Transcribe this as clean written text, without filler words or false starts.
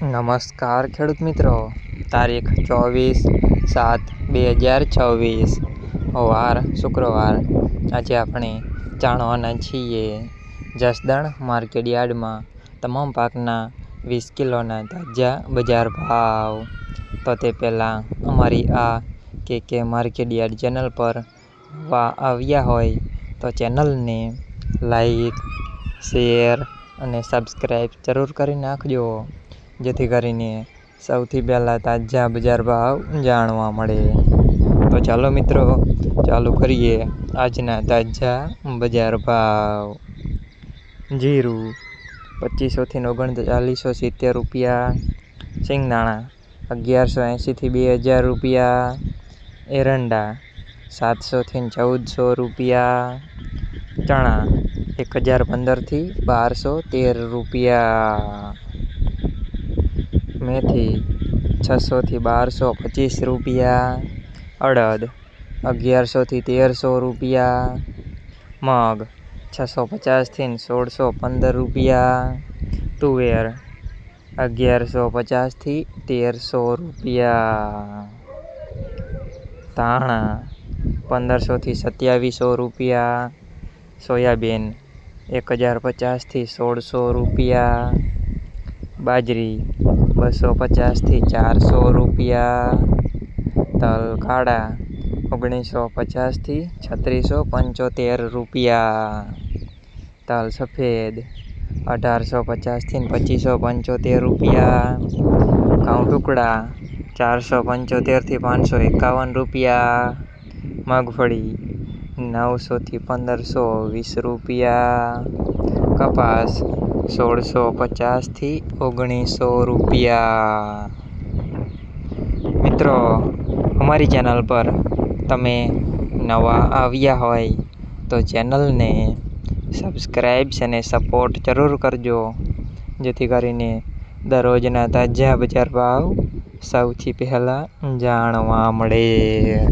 નમસ્કાર ખેડૂત મિત્રો, તારીખ 24/7/2026 વાર શુક્રવાર। આજે આપણે જાણવાના છીએ જસદણ માર્કેટયાર્ડમાં તમામ પાકના 20 કિલોના તાજા બજાર ભાવ। તો તે પહેલાં અમારી આ કે માર્કેટયાર્ડ ચેનલ પર નવા આવ્યા હોય તો ચેનલને લાઈક, શેર અને સબસ્ક્રાઈબ જરૂર કરી નાખજો, જેથી કરીને સૌથી પહેલાં તાજા બજાર ભાવ જાણવા મળે। તો ચાલો મિત્રો, ચાલુ કરીએ આજના તાજા બજાર ભાવ। જીરું 2500 થી 3970 રૂપિયા, સિંગદાણા 1180 થી 2000 રૂપિયા, એરંડા 700 થી 1400 રૂપિયા, ચણા 1015 થી 1213 રૂપિયા, મેથી 600 થી 1225 રૂપિયા, અડદ 1100 થી 1300 રૂપિયા, મગ 650 થી 1615 રૂપિયા, તુવેર 1150 થી 1300 રૂપિયા, ધાણા 1500 થી 2700 રૂપિયા, સોયાબીન 1050 થી 1600 રૂપિયા, બાજરી 250 થી 400 રૂપિયા, તલ કાળા 1950 થી 3675 રૂપિયા, તલ સફેદ 1850 થી 2575 રૂપિયા, ઘઉં ટુકડા 475 થી 551 રૂપિયા, મગફળી 900 થી 1520 રૂપિયા, કપાસ 1650 થી 1900 રૂપિયા। મિત્રો, અમારી ચેનલ પર તમે નવા આવ્યા હોય તો ચેનલને સબસ્ક્રાઈબ અને સપોર્ટ જરૂર કરજો, જેથી કરીને દરરોજના તાજા બજાર ભાવ સૌથી પહેલાં જાણવા મળે।